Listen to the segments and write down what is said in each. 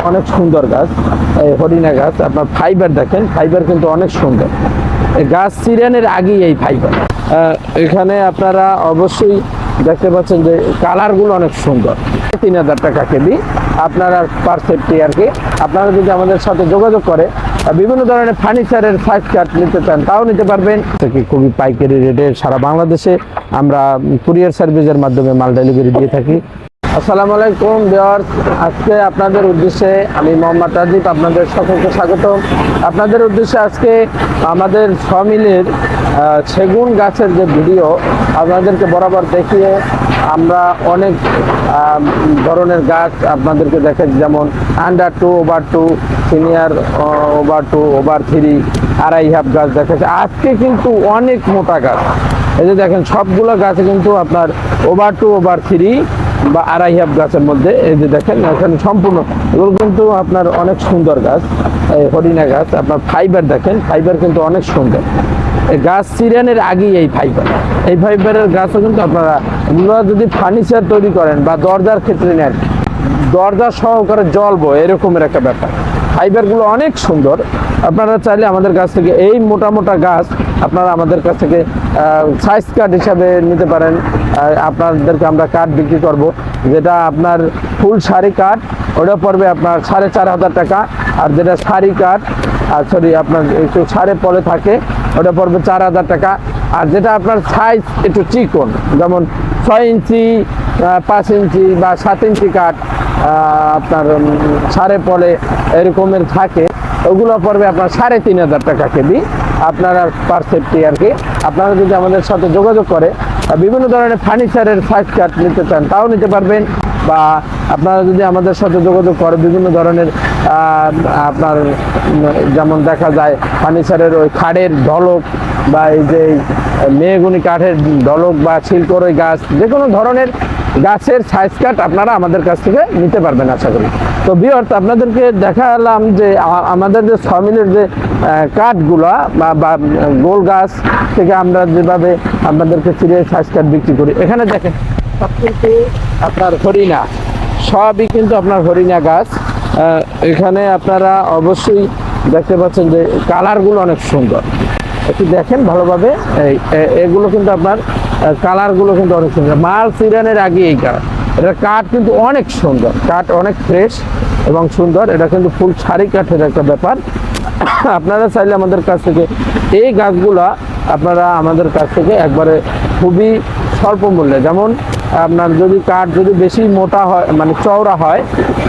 অনেক সুন্দর গাছ, এই হরিণা গাছ। আপনার ফাইবার দেখেন, ফাইবার কিন্তু অনেক সুন্দর। এই গাছ সিরানের আগেই এই ফাইবার। এখানে আপনারা অবশ্যই দেখতে পাচ্ছেন যে কালারগুলো অনেক সুন্দর। 3000 টাকা কেজি আপনারা পার সেফটি আর কি। আপনারা যদি আমাদের সাথে যোগাযোগ করে বিভিন্ন ধরনের ফার্নিচারের সাইজ কাট নিতে চান তাও নিতে পারবেন। খুবই পাইকারি রেটে সারা বাংলাদেশে আমরা কুরিয়ার সার্ভিসের মাধ্যমে মাল ডেলিভারি দিয়ে থাকি। আসসালামু আলাইকুম ভিউয়ার্স, আজকে আপনাদের উদ্দেশ্যে আমি মোহাম্মদ রাজীব আপনাদের সকলকে স্বাগত। আপনাদের উদ্দেশ্যে আজকে আমাদের সমিলের সেগুন গাছের যে ভিডিও আপনাদেরকে বরাবর দেখিয়ে আমরা অনেক ধরনের গাছ আপনাদেরকে দেখাই, যেমন under 2, over 2, senior over 2, over 3, আড়াই হাফ গাছ দেখাচ্ছে। আজকে কিন্তু অনেক মোটা গাছ, এই যে দেখেন সবগুলো গাছে কিন্তু আপনার ওভার 2, ওভার 3 বা আড়াই হাফ গাছের মধ্যে। এই যে দেখেন এখানে সম্পূর্ণ এগুলো কিন্তু আপনার অনেক সুন্দর গাছ, এই হরিণা গাছ। আপনার ফাইবার দেখেন, ফাইবার কিন্তু অনেক সুন্দর। এই গাছ সিরানের আগেই এই ফাইবারের গাছও কিন্তু আপনারা যদি ফার্নিচার তৈরি করেন বা দরজার ক্ষেত্রে নেন, দরজা সহকারে জ্বলবো এরকমের একটা ব্যাপার। ফাইবারগুলো অনেক সুন্দর। আপনারা চাইলে আমাদের কাছ থেকে এই মোটা মোটা গাছ আপনারা আমাদের কাছ থেকে সাইজ কাঠ হিসাবে নিতে পারেন। আপনাদেরকে আমরা কাঠ বিক্রি করব, যেটা আপনার ফুল সারি কাঠ ওটা পড়বে আপনার 4500 টাকা। আর যেটা সারি কাঠ আপনার একটু সারে পলে থাকে ওটা পড়বে 4000 টাকা। আর যেটা আপনার সাইজ একটু চিকন, যেমন 6 ইঞ্চি, 5 ইঞ্চি বা 7 ইঞ্চি কাঠ আপনার সারে পলে এরকমের থাকে, ওগুলো পড়বে আপনার 3500 টাকা কেজি আপনারা পার সেফটি আর কি। আপনারা যদি আমাদের সাথে যোগাযোগ করে বিভিন্ন ধরনের ফার্নিচারের সাইজ কাট নিতে চান তাও নিতে পারবেন। বা আপনারা যদি আমাদের সাথে যোগাযোগ করে বিভিন্ন ধরনের আপনার যেমন দেখা যায় ফার্নিচারের ওই খাড়ের ঢলক বা এই যে মেহগনি কাঠের ঢলক বা ছিলকরই গাছ, যে কোনো ধরনের গাছের সাইজ কাট আপনারা আমাদের কাছ থেকে নিতে পারবেন আশা করি। তো ভিউয়ার্স, আপনাদেরকে দেখালাম যে আমাদের যে সমিলের যে কাঠগুলা বা গোল গাছ থেকে আমরা যেভাবে আপনাদেরকে চিড়ে সাইজ কাট বিক্রি করি। এখানে দেখেন সব কিন্তু আপনার হরিণা, সবই কিন্তু আপনার হরিণা গাছ। এখানে আপনারা অবশ্যই দেখতে পাচ্ছেন যে কালারগুলো অনেক সুন্দর। একটু দেখেন ভালোভাবে, এগুলো কিন্তু আপনার কালারগুলো কিন্তু অনেক সুন্দর। মাল সিরানের আগে এই কাঠ, এটা কাঠ কিন্তু অনেক সুন্দর, কাঠ অনেক ফ্রেশ এবং সুন্দর। এটা কিন্তু ফুল সারি কাঠের একটা ব্যাপার। আপনারা চাইলে আমাদের কাছ থেকে এই গাছগুলা আপনারা আমাদের কাছ থেকে একবারে খুবই স্বল্প মূল্যে, যেমন আপনার যদি কাঠ যদি বেশি মোটা হয় মানে চওড়া হয়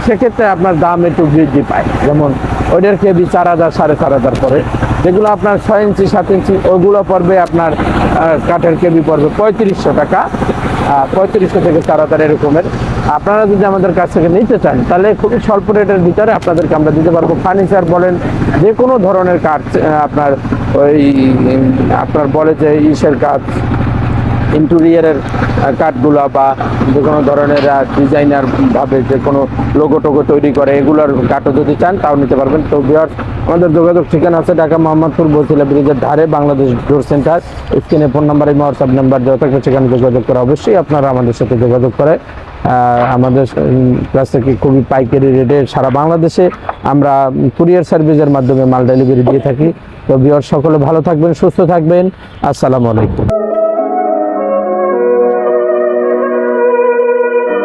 সেক্ষেত্রে আপনার দাম একটু বৃদ্ধি পায়। যেমন ওইটার কেজি 4000, 4500 পড়ে। যেগুলো আপনার 6 ইঞ্চি, 7 ইঞ্চি ওগুলো পড়বে আপনার কাঠের কেজি পড়বে 3500 টাকা, 3500 থেকে 4000 এরকমের। আপনারা যদি আমাদের কাছ থেকে নিতে চান তাহলে খুবই স্বল্প রেটের ভিতরে আপনাদেরকে আমরা দিতে পারবো। ফার্নিচার বলেন, যে কোনো ধরনের কাঠ আপনার ওই আপনার বলে যে ইসের কাঠ, ইন্টেরিয়ারের কাঠগুলো বা যে কোনো ধরনের ডিজাইনার ভাবে যে কোনো লোগো টোগো তৈরি করে এগুলোর কাঠও যদি চান তাও নিতে পারবেন। তো ভিউয়ার্স, আমাদের যোগাযোগ ঠিকানা আছে ঢাকা মোহাম্মদপুর বছিলা ব্রিজের ধারে, বাংলাদেশ ডোর সেন্টার। স্ক্রিনে ফোন নাম্বার, এই হোয়াটসঅ্যাপ নাম্বার দেওয়া থাকবে, সেখানে যোগাযোগ করে অবশ্যই আপনারা আমাদের সাথে যোগাযোগ করে আমাদের কাছ থেকে খুবই পাইকারি রেটে সারা বাংলাদেশে আমরা কুরিয়ার সার্ভিসের মাধ্যমে মাল ডেলিভারি দিয়ে থাকি। তো ভিউয়ার্স, সকলে ভালো থাকবেন, সুস্থ থাকবেন। আসসালামু আলাইকুম।